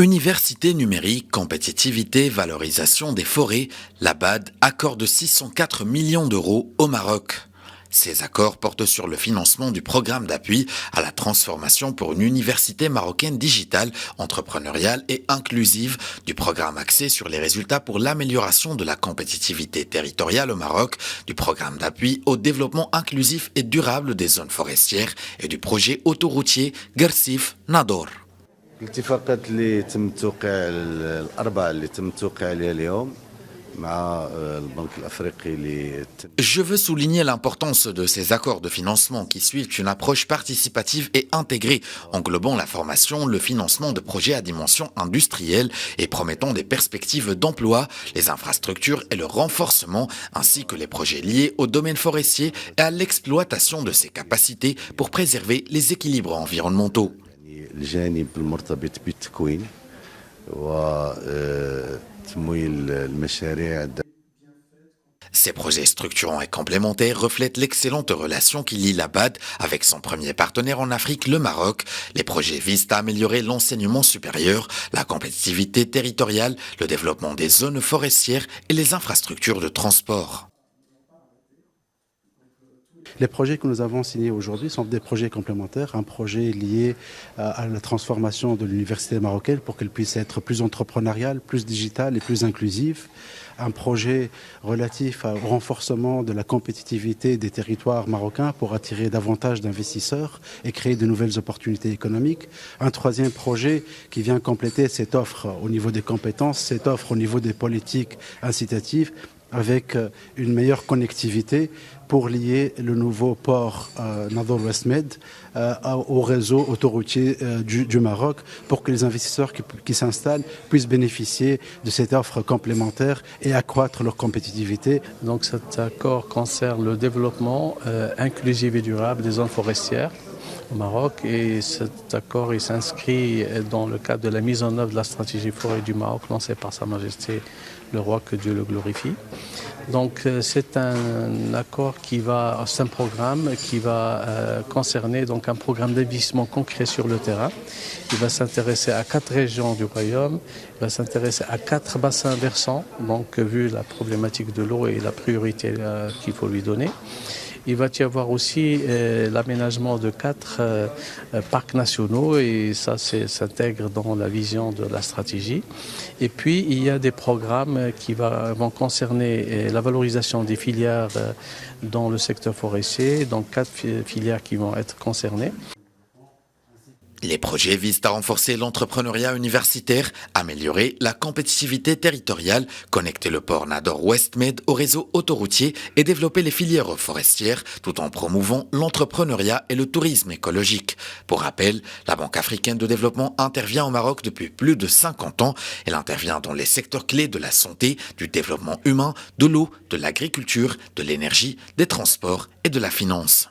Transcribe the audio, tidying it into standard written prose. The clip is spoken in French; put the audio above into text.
Université numérique, compétitivité, valorisation des forêts, la BAD accorde 604 millions d'euros au Maroc. Ces accords portent sur le financement du programme d'appui à la transformation pour une université marocaine digitale, entrepreneuriale et inclusive, du programme axé sur les résultats pour l'amélioration de la compétitivité territoriale au Maroc, du programme d'appui au développement inclusif et durable des zones forestières et du projet autoroutier Guersif-Nador. الاتفاقات اللي تم التوقيع الأربعة اللي تم التوقيع عليها اليوم مع البنك الأفريقي Je veux souligner l'importance de ces accords de financement qui suivent une approche participative et intégrée, englobant la formation, le financement de projets à dimension industrielle et promettant des perspectives d'emploi, les infrastructures et le renforcement, ainsi que les projets liés au domaine forestier et à l'exploitation de ses capacités pour préserver les équilibres environnementaux. الجانب المرتبط بالتكوين وتمويل المشاريع. Ces projets structurants et complémentaires reflètent l'excellente relation qui lie la BAD avec son premier partenaire en Afrique, le Maroc. Les projets visent à améliorer l'enseignement supérieur, la compétitivité territoriale, le développement des zones forestières et les infrastructures de transport. Les projets que nous avons signés aujourd'hui sont des projets complémentaires, un projet lié à la transformation de l'université marocaine pour qu'elle puisse être plus entrepreneuriale, plus digitale et plus inclusive. Un projet relatif au renforcement de la compétitivité des territoires marocains pour attirer davantage d'investisseurs et créer de nouvelles opportunités économiques. Un troisième projet qui vient compléter cette offre au niveau des compétences, cette offre au niveau des politiques incitatives, avec une meilleure connectivité pour lier le nouveau port Nador West Med au réseau autoroutier du Maroc pour que les investisseurs qui s'installent puissent bénéficier de cette offre complémentaire et accroître leur compétitivité. Donc cet accord concerne le développement inclusif et durable des zones forestières au Maroc et cet accord il s'inscrit dans le cadre de la mise en œuvre de la stratégie forêt du Maroc lancée par Sa Majesté le roi, que Dieu le glorifie. Donc c'est un accord c'est un programme qui va concerner donc un programme d'investissement concret sur le terrain. Il va s'intéresser à 4 régions du royaume, il va s'intéresser à 4 bassins versants, donc vu la problématique de l'eau et la priorité qu'il faut lui donner. Il va y avoir aussi l'aménagement de 4 parcs nationaux et ça s'intègre dans la vision de la stratégie. Et puis il y a des programmes qui vont concerner la valorisation des filières dans le secteur forestier, donc 4 filières qui vont être concernées. Les projets visent à renforcer l'entrepreneuriat universitaire, améliorer la compétitivité territoriale, connecter le port Nador West Med au réseau autoroutier et développer les filières forestières tout en promouvant l'entrepreneuriat et le tourisme écologique. Pour rappel, la Banque africaine de développement intervient au Maroc depuis plus de 50 ans. Elle intervient dans les secteurs clés de la santé, du développement humain, de l'eau, de l'agriculture, de l'énergie, des transports et de la finance.